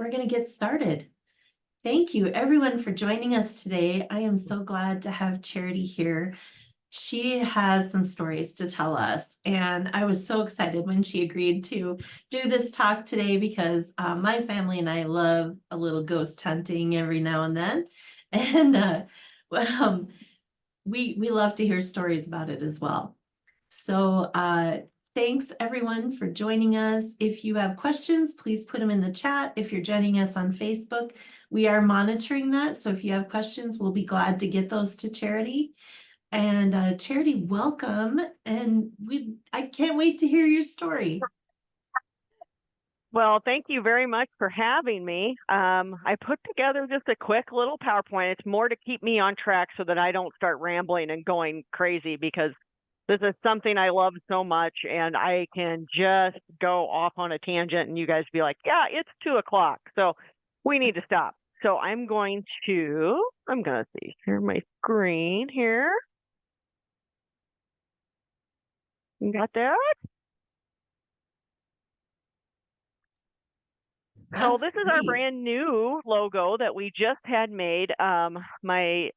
we're going to get started. Thank you everyone for joining us today. I am so glad to have Charity here. She has some stories to tell us, and I was so excited when she agreed to do this talk today because my family and I love a little ghost hunting every now and then, and we love to hear stories about it as well. So thanks everyone for joining us. If you have questions, please put them in the chat. If you're joining us on Facebook, we are monitoring that. So if you have questions, we'll be glad to get those to Charity. And Charity, welcome. And I can't wait to hear your story. Well, thank you very much for having me. I put together just a quick little PowerPoint. It's more to keep me on track so that I don't start rambling and going crazy, because this is something I love so much, and I can just go off on a tangent and you guys be like, yeah, it's 2:00. So we need to stop. So I'm going to see, share my screen here. You got that? So this is our brand new logo that we just had made. My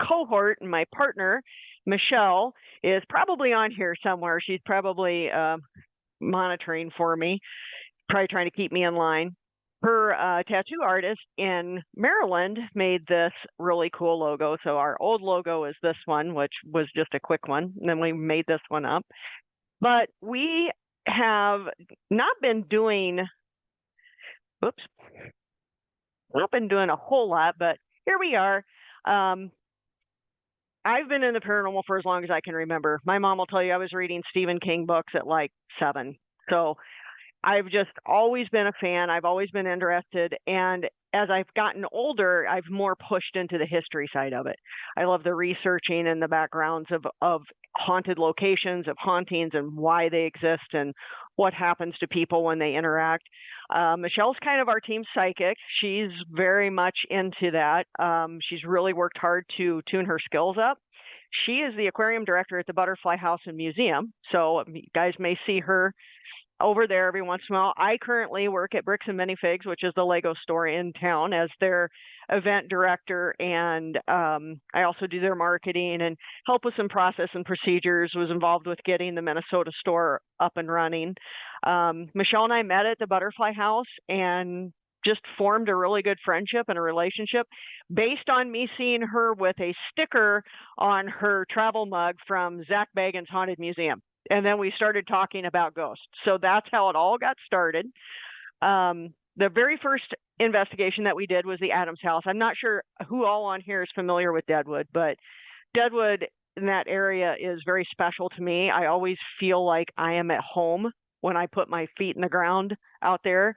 cohort and my partner, Michelle, is probably on here somewhere. She's probably monitoring for me, probably trying to keep me in line. Her tattoo artist in Maryland made this really cool logo. So our old logo is this one, which was just a quick one. And then we made this one up. But we have not been doing a whole lot, but here we are. I've been in the paranormal for as long as I can remember. My mom will tell you I was reading Stephen King books at like 7. So I've just always been a fan. I've always been interested. And as I've gotten older, I've more pushed into the history side of it. I love the researching and the backgrounds of haunted locations, of hauntings, and why they exist and what happens to people when they interact. Michelle's kind of our team psychic. She's very much into that. She's really worked hard to tune her skills up. She is the aquarium director at the Butterfly House and Museum. So you guys may see her over there every once in a while. I currently work at Bricks and Minifigs, which is the Lego store in town, as their event director, and I also do their marketing and help with some process and procedures. Was involved with getting the Minnesota store up and running. Michelle and I met at the Butterfly House and just formed a really good friendship and a relationship based on me seeing her with a sticker on her travel mug from Zach Bagans' Haunted Museum. And then we started talking about ghosts. So that's how it all got started. The very first investigation that we did was the Adams house. I'm not sure who all on here is familiar with Deadwood, but Deadwood in that area is very special to me. I always feel like I am at home when I put my feet in the ground out there.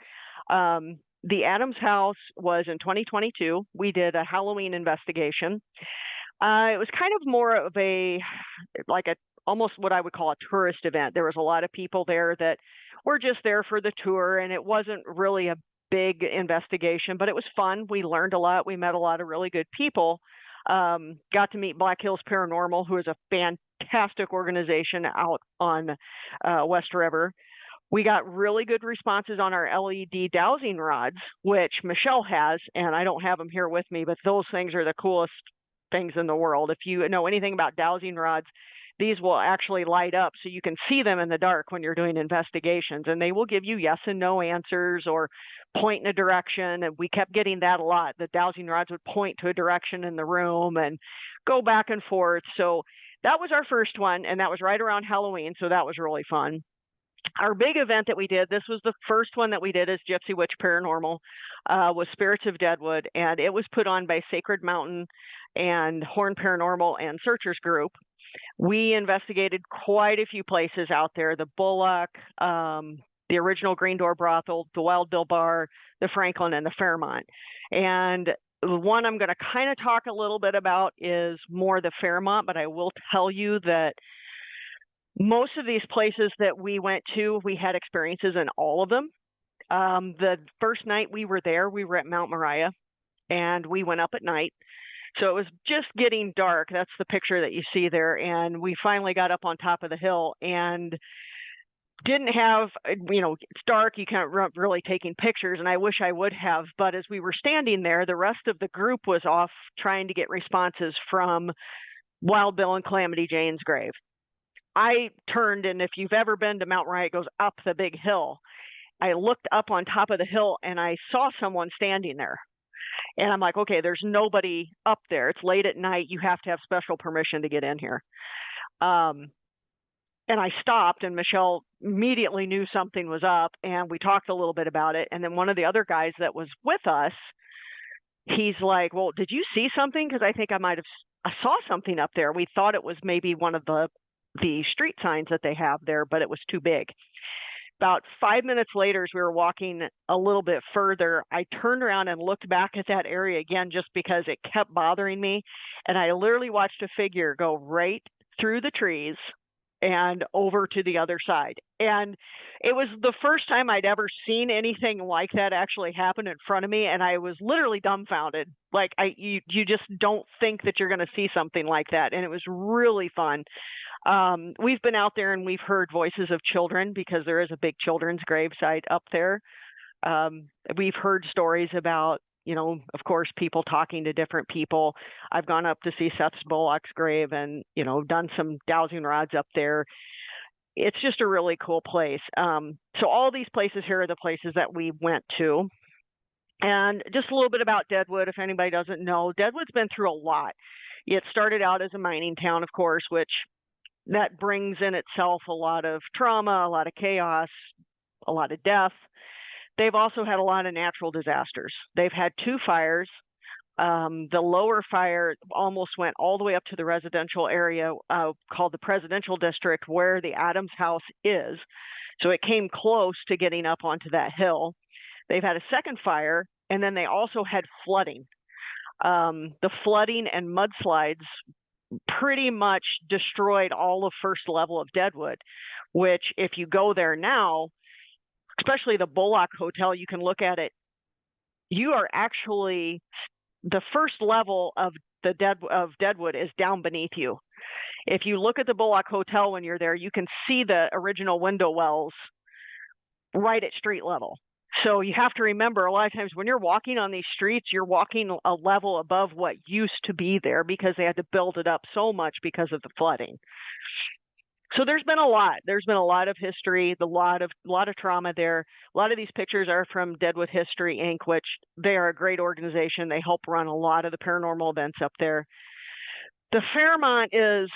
The Adams house was in 2022. We did a Halloween investigation. It was kind of more of almost what I would call a tourist event. There was a lot of people there that were just there for the tour, and it wasn't really a big investigation, but it was fun. We learned a lot. We met a lot of really good people. Got to meet Black Hills Paranormal, who is a fantastic organization out on West River. We got really good responses on our LED dowsing rods, which Michelle has, and I don't have them here with me, but those things are the coolest things in the world. If you know anything about dowsing rods, these will actually light up so you can see them in the dark when you're doing investigations, and they will give you yes and no answers or point in a direction. And we kept getting that a lot. The dowsing rods would point to a direction in the room and go back and forth. So that was our first one, and that was right around Halloween. So that was really fun. Our big event that we did, this was the first one that we did as Gypsy Witch Paranormal, was Spirits of Deadwood, and it was put on by Sacred Mountain and Horn Paranormal and Searchers Group. We investigated quite a few places out there: the Bullock, the original Green Door Brothel, the Wild Bill Bar, the Franklin, and the Fairmont. And the one I'm going to kind of talk a little bit about is more the Fairmont, but I will tell you that most of these places that we went to, we had experiences in all of them. The first night we were there, we were at Mount Moriah, and we went up at night. So it was just getting dark. That's the picture that you see there. And we finally got up on top of the hill, and didn't have, it's dark, you can't really taking pictures, and I wish I would have, but as we were standing there, the rest of the group was off trying to get responses from Wild Bill and Calamity Jane's grave. I turned, and if you've ever been to Mount Rye, it goes up the big hill. I looked up on top of the hill and I saw someone standing there. And I'm like, okay, there's nobody up there. It's late at night. You have to have special permission to get in here. And I stopped, and Michelle immediately knew something was up, and we talked a little bit about it. And then one of the other guys that was with us, he's like, well, did you see something? Because I think I saw something up there. We thought it was maybe one of the street signs that they have there, but it was too big. About 5 minutes later, as we were walking a little bit further, I turned around and looked back at that area again, just because it kept bothering me. And I literally watched a figure go right through the trees and over to the other side. And it was the first time I'd ever seen anything like that actually happen in front of me. And I was literally dumbfounded. Like, you just don't think that you're going to see something like that. And it was really fun. We've been out there and we've heard voices of children, because there is a big children's gravesite up there. We've heard stories about, of course, people talking to different people. I've gone up to see Seth Bullock's grave and, done some dowsing rods up there. It's just a really cool place. So all these places here are the places that we went to. And just a little bit about Deadwood, if anybody doesn't know, Deadwood's been through a lot. It started out as a mining town, of course, which that brings in itself a lot of trauma, a lot of chaos, a lot of death. They've also had a lot of natural disasters. They've had 2 fires. The lower fire almost went all the way up to the residential area called the Presidential District, where the Adams house is. So it came close to getting up onto that hill. They've had a second fire, and then they also had flooding. The flooding and mudslides pretty much destroyed all of first level of Deadwood, which if you go there now, especially the Bullock Hotel, you can look at it. You are actually, the first level of Deadwood is down beneath you. If you look at the Bullock Hotel when you're there, you can see the original window wells right at street level. So you have to remember, a lot of times when you're walking on these streets, you're walking a level above what used to be there, because they had to build it up so much because of the flooding. So there's been a lot. There's been a lot of history, a lot of trauma there. A lot of these pictures are from Deadwood History, Inc., which they are a great organization. They help run a lot of the paranormal events up there. The Fairmont is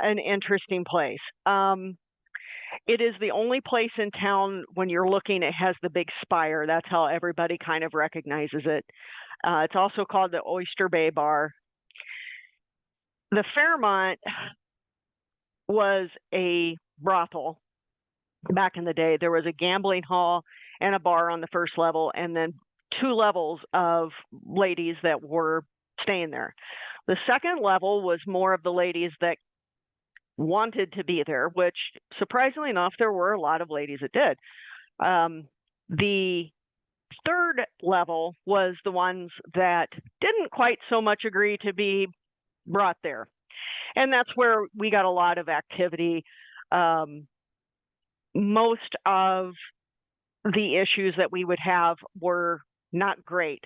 an interesting place. It is the only place in town, when you're looking, it has the big spire. That's how everybody kind of recognizes it. It's also called the Oyster Bay Bar. The Fairmont was a brothel back in the day. There was a gambling hall and a bar on the first level, and then 2 levels of ladies that were staying there. The second level was more of the ladies that wanted to be there, which surprisingly enough, there were a lot of ladies that did. The third level was the ones that didn't quite so much agree to be brought there. And that's where we got a lot of activity. Most of the issues that we would have were not great.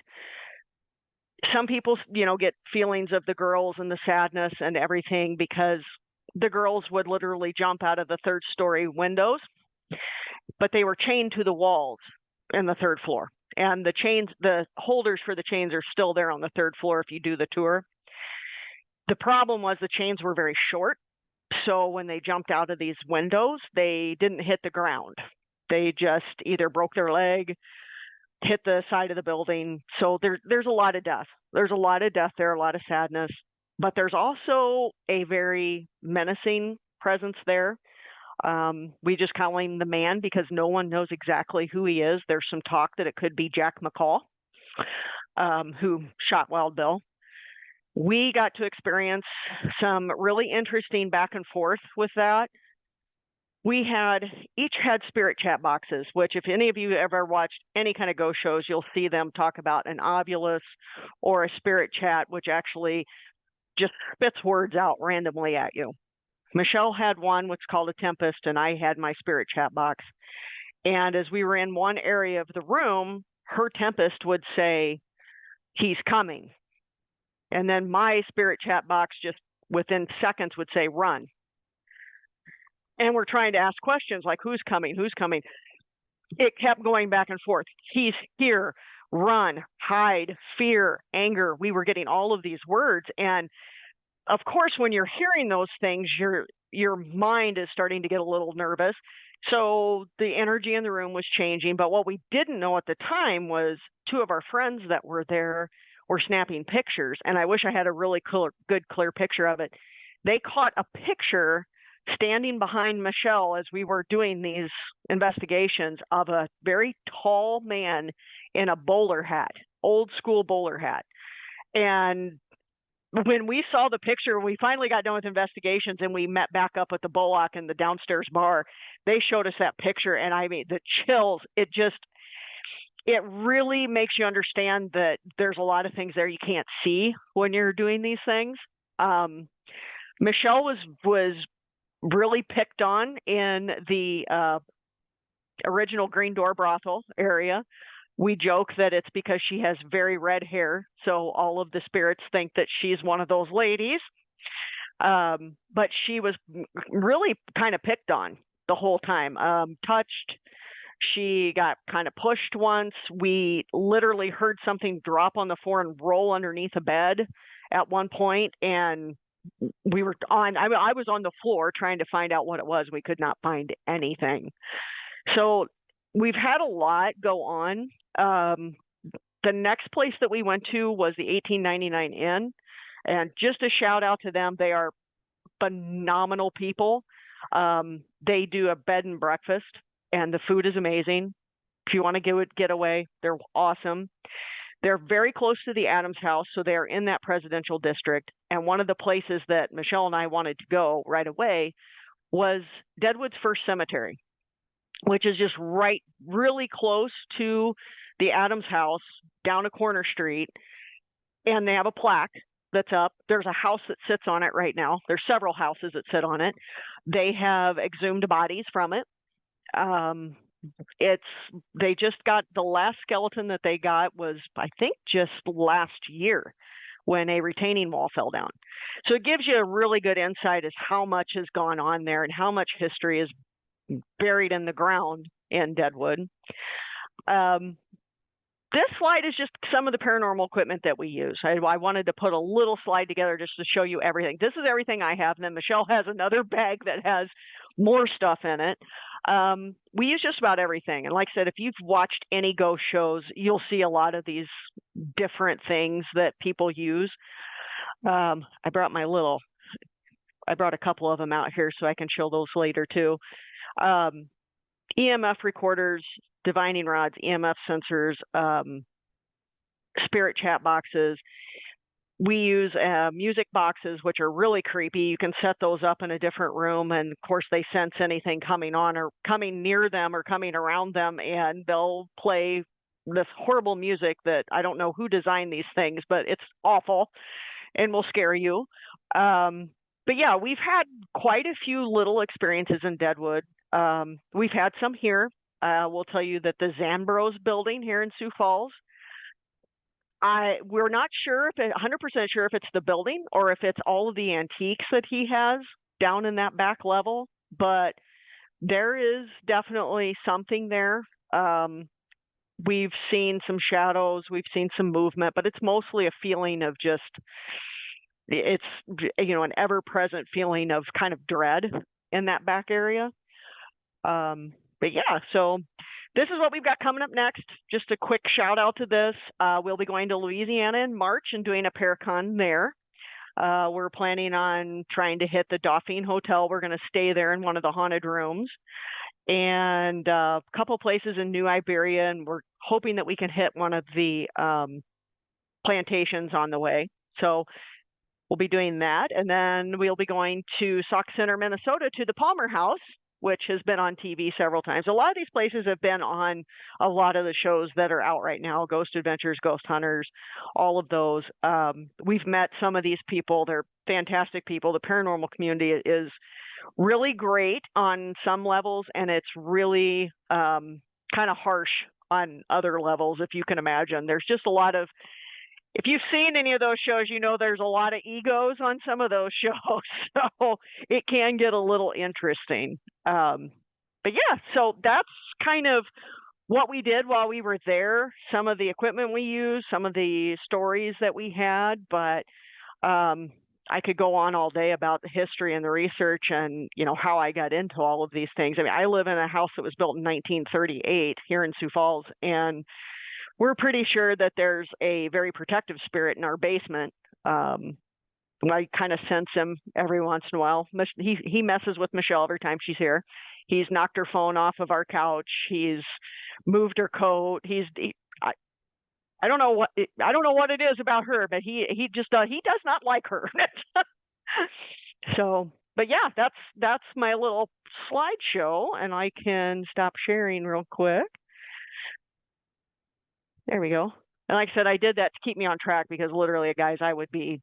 Some people, get feelings of the girls and the sadness and everything, because the girls would literally jump out of the 3rd-story windows, but they were chained to the walls in the 3rd floor. And the holders for the chains are still there on the 3rd floor if you do the tour. The problem was the chains were very short. So when they jumped out of these windows, they didn't hit the ground. They just either broke their leg, hit the side of the building. So there's a lot of death. There's a lot of death there, a lot of sadness. But there's also a very menacing presence there. We just call him the Man, because no one knows exactly who he is. There's some talk that it could be Jack McCall, who shot Wild Bill. We got to experience some really interesting back and forth with that. We each had spirit chat boxes, which if any of you ever watched any kind of ghost shows, you'll see them talk about an ovulus or a spirit chat, which actually just spits words out randomly at you. Michelle had one, what's called a tempest, and I had my spirit chat box. And as we were in one area of the room, her tempest would say, "He's coming." And then my spirit chat box just within seconds would say, "Run." And we're trying to ask questions like, "Who's coming? Who's coming?" It kept going back and forth. "He's here. Run, hide, fear, anger." We were getting all of these words. And of course, when you're hearing those things, your mind is starting to get a little nervous. So the energy in the room was changing. But what we didn't know at the time was two of our friends that were there were snapping pictures. And I wish I had a really good, clear picture of it. They caught a picture standing behind Michelle as we were doing these investigations of a very tall man in a bowler hat, old school bowler hat. And when we saw the picture, we finally got done with investigations and we met back up at the Bullock in the downstairs bar. They showed us that picture, and I mean, the chills, it really makes you understand that there's a lot of things there you can't see when you're doing these things. Michelle was really picked on in the original Green Door brothel area. We joke that it's because she has very red hair, so all of the spirits think that she's one of those ladies. But she was really kind of picked on the whole time, touched. She got kind of pushed once. We literally heard something drop on the floor and roll underneath a bed at one point, and we were on. I was on the floor trying to find out what it was. We could not find anything. So we've had a lot go on. The next place that we went to was the 1899 Inn, and just a shout out to them. They are phenomenal people. They do a bed and breakfast, and the food is amazing. If you want to get away, they're awesome. They're very close to the Adams house, so they're in that presidential district. And one of the places that Michelle and I wanted to go right away was Deadwood's First Cemetery, which is just really close to the Adams house down a corner street. And they have a plaque that's up. There's a house that sits on it right now. There's several houses that sit on it. They have exhumed bodies from it. They just got the last skeleton that they got was, I think, just last year when a retaining wall fell down. So it gives you a really good insight as how much has gone on there and how much history is buried in the ground in Deadwood. This slide is just some of the paranormal equipment that we use. I wanted to put a little slide together just to show you everything. This is everything I have. And then Michelle has another bag that has more stuff in it. We use just about everything. And like I said, if you've watched any ghost shows, you'll see a lot of these different things that people use. I brought a couple of them out here so I can show those later too. EMF recorders, divining rods, EMF sensors, spirit chat boxes. We use music boxes, which are really creepy. You can set those up in a different room, and of course they sense anything coming on or coming near them or coming around them, and they'll play this horrible music that I don't know who designed these things, but it's awful and will scare you. But yeah, we've had quite a few little experiences in Deadwood. We've had some here. We'll tell you that the Zambros building here in Sioux Falls, we're not sure 100% sure if it's the building or if it's all of the antiques that he has down in that back level, but there is definitely something there. We've seen some shadows, we've seen some movement, but it's mostly a feeling of just, it's, an ever-present feeling of kind of dread in that back area. But yeah, so this is what we've got coming up next. Just a quick shout out to this. We'll be going to Louisiana in March and doing a Paracon there. We're planning on trying to hit the Dauphine Hotel. We're going to stay there in one of the haunted rooms, and a couple places in New Iberia, and we're hoping that we can hit one of the plantations on the way. So we'll be doing that, and then we'll be going to Sauk Center, Minnesota, to the Palmer House, which has been on TV several times. A lot of these places have been on a lot of the shows that are out right now, Ghost Adventures, Ghost Hunters, all of those. We've met some of these people. They're fantastic people. The paranormal community is really great on some levels, and it's really kind of harsh on other levels, if you can imagine. There's just a lot of, if you've seen any of those shows, you know there's a lot of egos on some of those shows. So it can get a little interesting. But yeah, so that's kind of what we did while we were there, some of the equipment we used, some of the stories that we had, but I could go on all day about the history and the research and, you know, how I got into all of these things. I mean, I live in a house that was built in 1938 here in Sioux Falls, and we're pretty sure that there's a very protective spirit in our basement. I kind of sense him every once in a while. He messes with Michelle every time she's here. He's knocked her phone off of our couch. He's moved her coat. I don't know what it is about her, but he just he does not like her. So, but yeah, that's my little slideshow, and I can stop sharing real quick. There we go. And like I said, I did that to keep me on track because literally, guys, I would be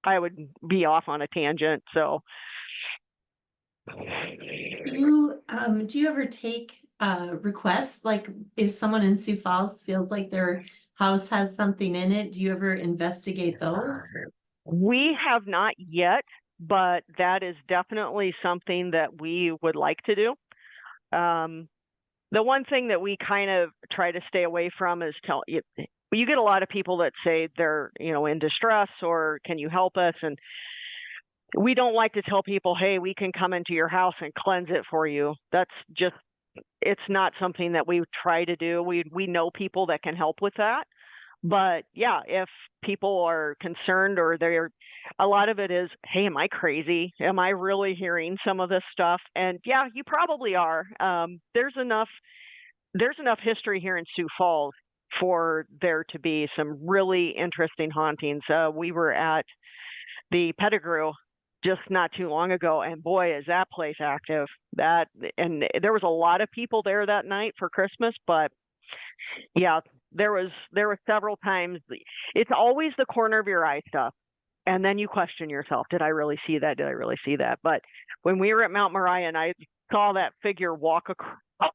off on a tangent. So, Do you ever take requests? Like if someone in Sioux Falls feels like their house has something in it, do you ever investigate those? we have not yet, but that is definitely something that we would like to do. The one thing that we kind of try to stay away from is you get a lot of people that say they're, you know, in distress or can you help us? And we don't like to tell people, hey, we can come into your house and cleanse it for you. That's just, it's not something that we try to do. We know people that can help with that. But yeah, if people are concerned or a lot of it is, hey, am I crazy? Am I really hearing some of this stuff? And yeah, you probably are. There's enough history here in Sioux Falls for there to be some really interesting hauntings. We were at the Pettigrew just not too long ago, and boy, is that place active. And there was a lot of people there that night for Christmas, but yeah, there were several times. It's always the corner of your eye stuff, and then you question yourself: did I really see that? Did I really see that? But when we were at Mount Moriah, and I saw that figure walk across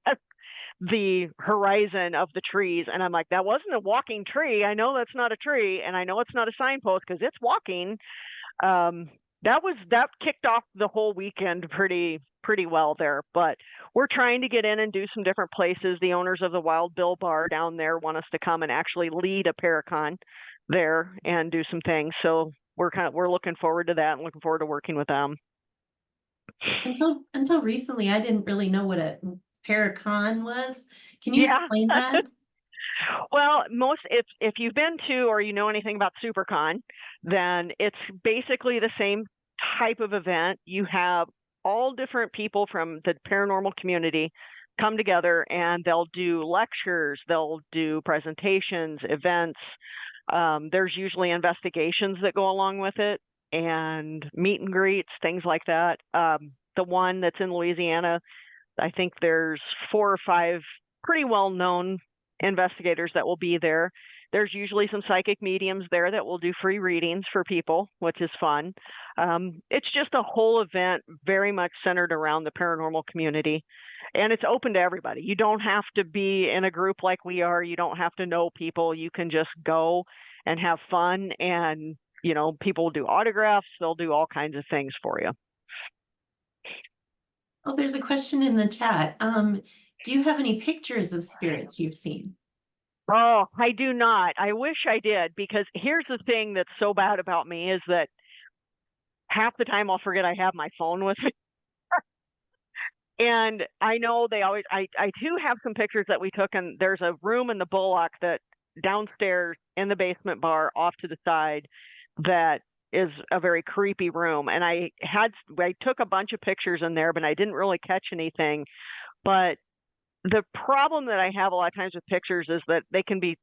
the horizon of the trees, and I'm like, that wasn't a walking tree. I know that's not a tree, and I know it's not a signpost because it's walking. That kicked off the whole weekend pretty well there. But we're trying to get in and do some different places. The owners of the Wild Bill Bar down there want us to come and actually lead a Paracon there and do some things. So we're looking forward to that and looking forward to working with them. Until recently, I didn't really know what a Paracon was. Can you Yeah. explain that? Well, if you've been to or you know anything about SuperCon, then it's basically the same type of event. You have all different people from the paranormal community come together, and they'll do lectures, they'll do presentations, events. There's usually investigations that go along with it, and meet and greets, things like that. The one that's in Louisiana, I think there's 4 or 5 pretty well-known investigators that will be there. There's usually some psychic mediums there that will do free readings for people, which is fun. It's just a whole event very much centered around the paranormal community, and it's open to everybody. You don't have to be in a group like we are. You don't have to know people. You can just go and have fun, and you know, people will do autographs. They'll do all kinds of things for you. Oh, there's a question in the chat. Do you have any pictures of spirits you've seen? Oh, I do not. I wish I did, because here's the thing that's so bad about me is that half the time I'll forget I have my phone with me. And I know I do have some pictures that we took, and there's a room in the Bullock that downstairs in the basement bar off to the side that is a very creepy room. And I took a bunch of pictures in there, but I didn't really catch anything. But the problem that I have a lot of times with pictures is that they can be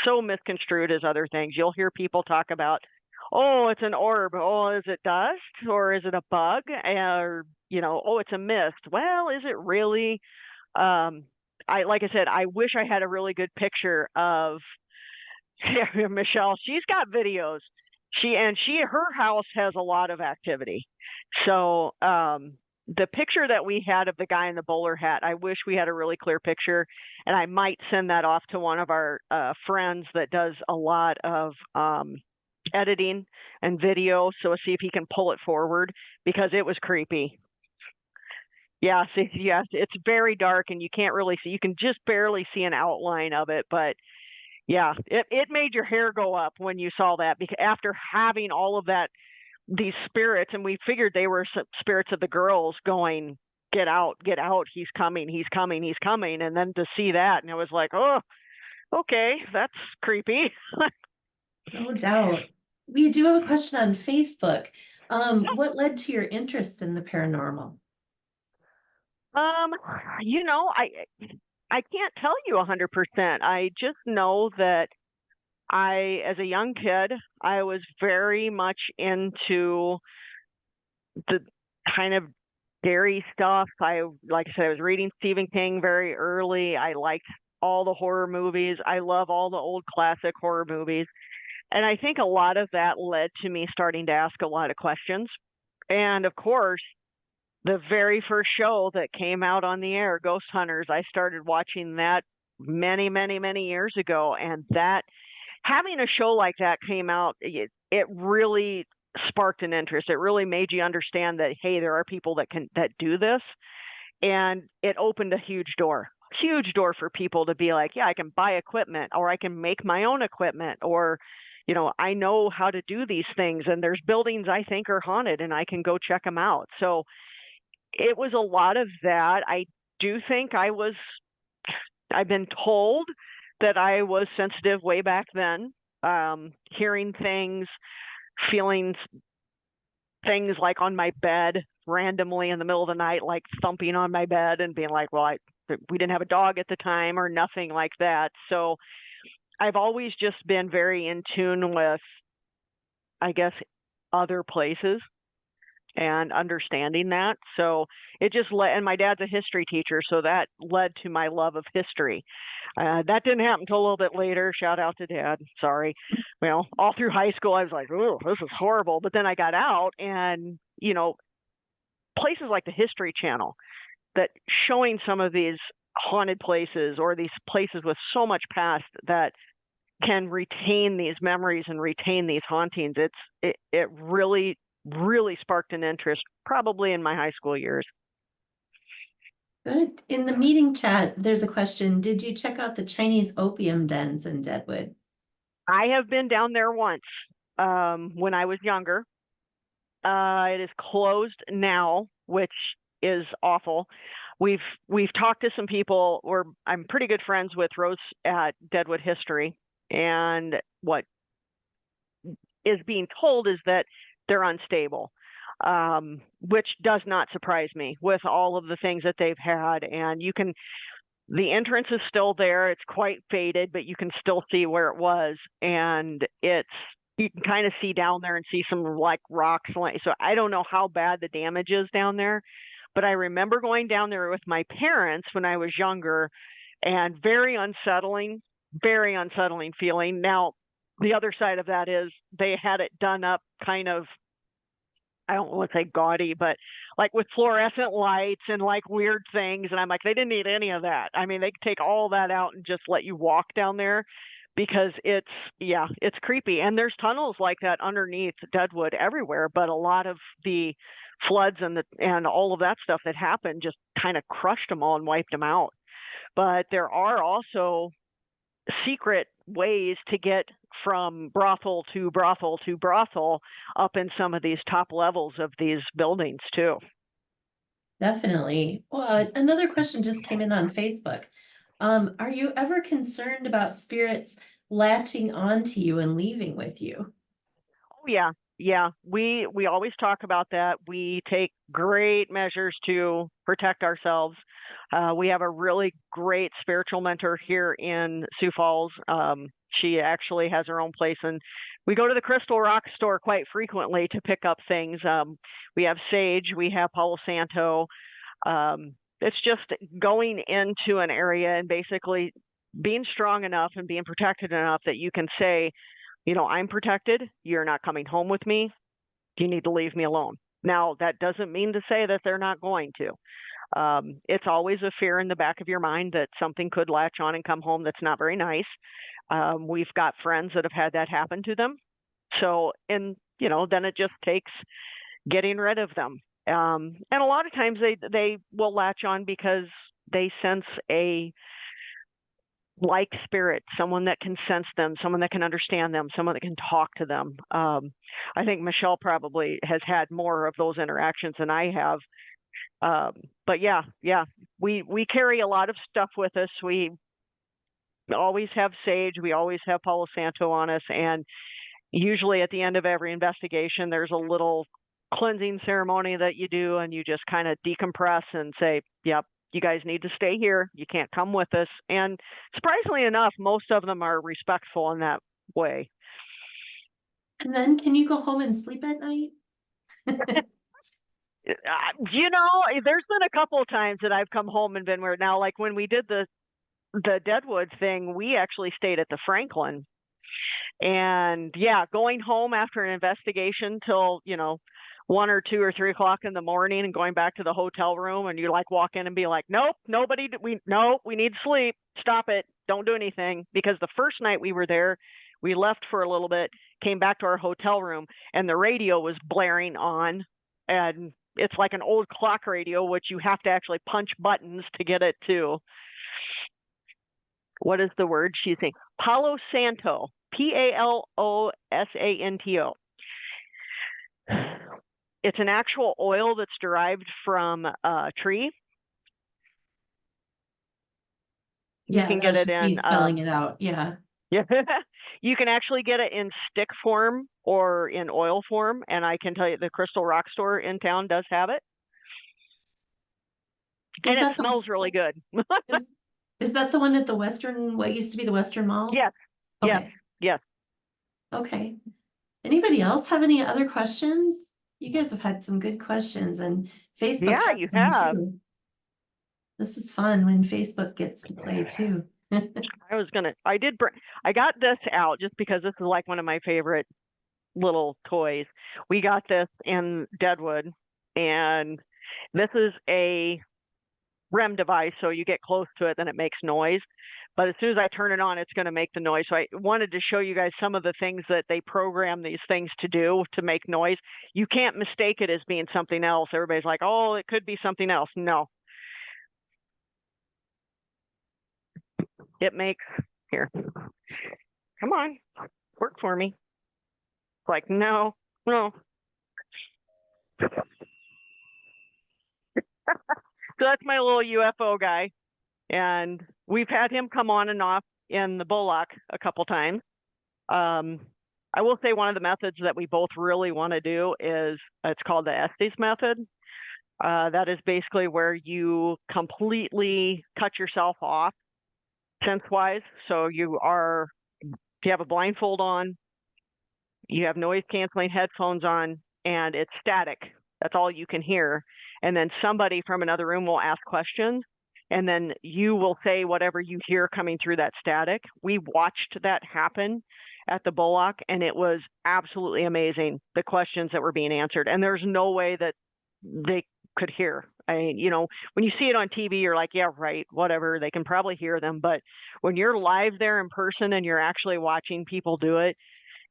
so misconstrued as other things. You'll hear people talk about, oh, it's an orb. Oh, is it dust or is it a bug? Or, you know, oh, it's a mist. Well, is it really? Like I said, I wish I had a really good picture of Michelle. She's got videos. Her house has a lot of activity. So the picture that we had of the guy in the bowler hat, I wish we had a really clear picture, and I might send that off to one of our friends that does a lot of editing and video, so see if he can pull it forward, because it was creepy. Yes, yes, it's very dark and you can't really see. You can just barely see an outline of it, but yeah, it made your hair go up when you saw that, because after having all of that, these spirits, and we figured they were spirits of the girls going, get out, he's coming, he's coming, he's coming. And then to see that, and it was like, oh, okay, that's creepy. No doubt. We do have a question on Facebook. What led to your interest in the paranormal? Um, you know, I can't tell you 100%. I just know that as a young kid, I was very much into the kind of scary stuff. Like I said, I was reading Stephen King very early. I liked all the horror movies. I love all the old classic horror movies. And I think a lot of that led to me starting to ask a lot of questions. And of course, the very first show that came out on the air, Ghost Hunters, I started watching that many, many, many years ago. And that having a show like that came out, it really sparked an interest. It really made you understand that, hey, there are people that do this. And it opened a huge door for people to be like, yeah, I can buy equipment, or I can make my own equipment, or, I know how to do these things. And there's buildings I think are haunted and I can go check them out. So it was a lot of that. I do think I've been told that I was sensitive way back then, hearing things, feeling things like on my bed randomly in the middle of the night, like thumping on my bed and being like, well, we didn't have a dog at the time or nothing like that. So I've always just been very in tune with, I guess, other places and understanding that. So it just and my dad's a history teacher, so that led to my love of history. That didn't happen until a little bit later. Shout out to Dad. Sorry. Well, all through high school, I was like, oh, this is horrible. But then I got out, and, places like the History Channel that showing some of these haunted places, or these places with so much past that can retain these memories and retain these hauntings. It really, really sparked an interest, probably in my high school years. Good. In the meeting chat, there's a question. Did you check out the Chinese opium dens in Deadwood? I have been down there once when I was younger. It is closed now, which is awful. We've talked to some people, I'm pretty good friends with Rose at Deadwood History, and what is being told is that they're unstable, which does not surprise me with all of the things that they've had. And the entrance is still there. It's quite faded, but you can still see where it was. And you can kind of see down there and see some like rocks. So I don't know how bad the damage is down there, but I remember going down there with my parents when I was younger, and very unsettling feeling. Now, the other side of that is they had it done up kind of, I don't want to say gaudy, but like with fluorescent lights and like weird things. And I'm like, they didn't need any of that. I mean, they could take all that out and just let you walk down there, because it's creepy. And there's tunnels like that underneath Deadwood everywhere, but a lot of the floods and all of that stuff that happened just kind of crushed them all and wiped them out. But there are also secret ways to get from brothel to brothel to brothel up in some of these top levels of these buildings too. Definitely. Well, another question just came in on Facebook. Are you ever concerned about spirits latching onto you and leaving with you? Oh yeah. Yeah, we always talk about that. We take great measures to protect ourselves. We have a really great spiritual mentor here in Sioux Falls. She actually has her own place, and we go to the Crystal Rock store quite frequently to pick up things. We have Sage, we have Palo Santo. It's just going into an area and basically being strong enough and being protected enough that you can say, I'm protected. You're not coming home with me. You need to leave me alone. Now, that doesn't mean to say that they're not going to. It's always a fear in the back of your mind that something could latch on and come home that's not very nice. We've got friends that have had that happen to them. So, and then it just takes getting rid of them. And a lot of times they will latch on because they sense a like spirit, someone that can sense them, someone that can understand them, someone that can talk to them. I think Michelle probably has had more of those interactions than I have. But yeah, we carry a lot of stuff with us. We always have sage. We always have Palo Santo on us. And usually at the end of every investigation, there's a little cleansing ceremony that you do, and you just kind of decompress and say, yep, you guys need to stay here. You can't come with us. And surprisingly enough, most of them are respectful in that way. And then can you go home and sleep at night? There's been a couple of times that I've come home and been where now, like when we did the Deadwood thing, we actually stayed at the Franklin. And yeah, going home after an investigation till, 1 or 2 or 3 o'clock in the morning and going back to the hotel room, and you like walk in and be like, nope, we need sleep. Stop it. Don't do anything. Because the first night we were there, we left for a little bit, came back to our hotel room, and the radio was blaring on. And it's like an old clock radio, which you have to actually punch buttons to get it to. What is the word she's saying? Palo Santo. Palosanto. It's an actual oil that's derived from a tree. Yeah, you can get it in spelling it out. Yeah. Yeah. You can actually get it in stick form or in oil form. And I can tell you the Crystal Rock store in town does have it. And it smells really good. Is that the one at what used to be the Western Mall? Yes. Okay. Yes. Okay. Anybody else have any other questions? You guys have had some good questions, and Facebook has you some have. too. This is fun when Facebook gets to play too. I got this out just because this is like one of my favorite little toys. We got this in Deadwood, and this is a REM device, so you get close to it, then it makes noise. But as soon as I turn it on, it's going to make the noise. So I wanted to show you guys some of the things that they program these things to do to make noise. You can't mistake it as being something else. Everybody's like, oh, it could be something else. No. It makes, here, come on, work for me. It's like, no. So that's my little UFO guy. And we've had him come on and off in the Bullock a couple times. I will say one of the methods that we both really want to do is, it's called the Estes method. That is basically where you completely cut yourself off sense-wise. So you have a blindfold on, you have noise-canceling headphones on, and it's static. That's all you can hear. And then somebody from another room will ask questions, and then you will say whatever you hear coming through that static. We watched that happen at the Bullock, and it was absolutely amazing, the questions that were being answered. And there's no way that they could hear. When you see it on TV, you're like, yeah, right, whatever. They can probably hear them. But when you're live there in person and you're actually watching people do it,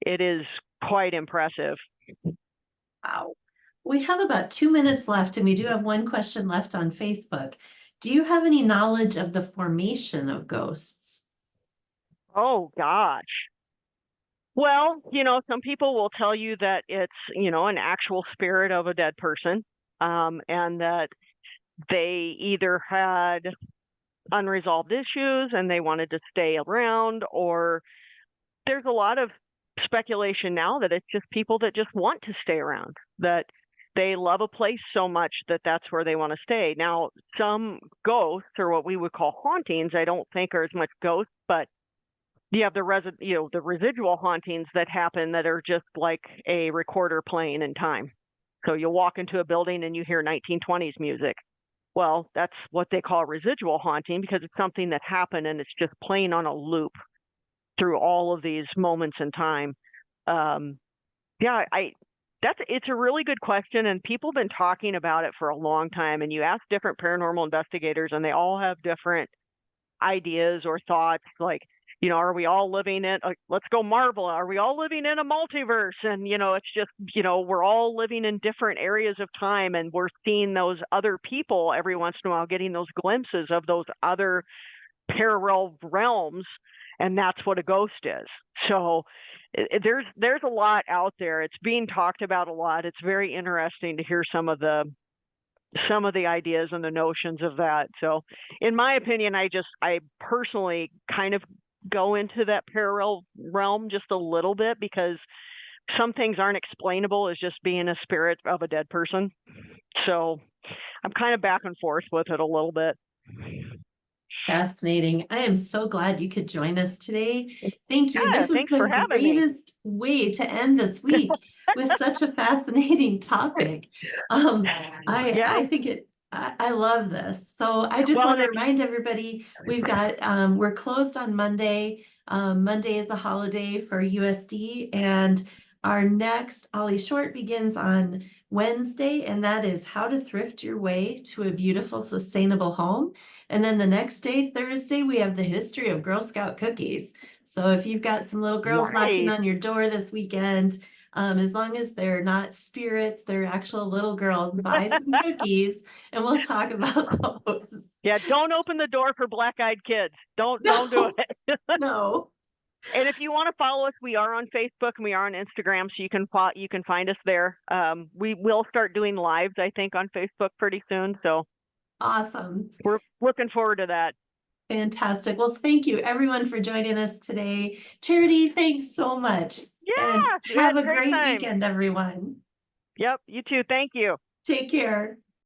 it is quite impressive. Wow. We have about 2 minutes left, and we do have one question left on Facebook. Do you have any knowledge of the formation of ghosts? Oh, gosh. Well, some people will tell you that it's, an actual spirit of a dead person, and that they either had unresolved issues and they wanted to stay around, or there's a lot of speculation now that it's just people that just want to stay around, that they love a place so much that that's where they want to stay. Now, some ghosts, or what we would call hauntings, I don't think are as much ghosts, but you have the residual hauntings that happen that are just like a recorder playing in time. So you'll walk into a building and you hear 1920s music. Well, that's what they call residual haunting, because it's something that happened and it's just playing on a loop. through all of these moments in time. Yeah, it's a really good question, and people have been talking about it for a long time. And you ask different paranormal investigators, and they all have different ideas or thoughts. Like, are we all living in? Let's go Marvel. Are we all living in a multiverse? And it's just we're all living in different areas of time, and we're seeing those other people every once in a while, getting those glimpses of those other parallel realms, and that's what a ghost is. So there's a lot out there. It's being talked about a lot. It's very interesting to hear some of the ideas and the notions of that. So in my opinion, I personally kind of go into that parallel realm just a little bit, because some things aren't explainable as just being a spirit of a dead person. So I'm kind of back and forth with it a little bit. Fascinating. I am so glad you could join us today. Thank you. Yeah, This is thanks the for having me. greatest way to end this week with such a fascinating topic. I think I love this. So I just want to remind everybody, we've got, we're closed on Monday. Monday is the holiday for USD, and our next Ollie Short begins on Wednesday, and that is how to thrift your way to a beautiful, sustainable home. And then the next day, Thursday, we have the history of Girl Scout cookies. So if you've got some little girls knocking on your door this weekend, as long as they're not spirits, they're actual little girls, buy some cookies, and we'll talk about those. Yeah, don't open the door for black-eyed kids. Don't do it. No. And if you want to follow us, we are on Facebook and we are on Instagram, so you can find us there. We will start doing lives, I think, on Facebook pretty soon. So awesome. We're looking forward to that. Fantastic. Well, thank you everyone for joining us today. Charity, thanks so much. Yeah, and have a great weekend, everyone. Yep, you too. Thank you. Take care.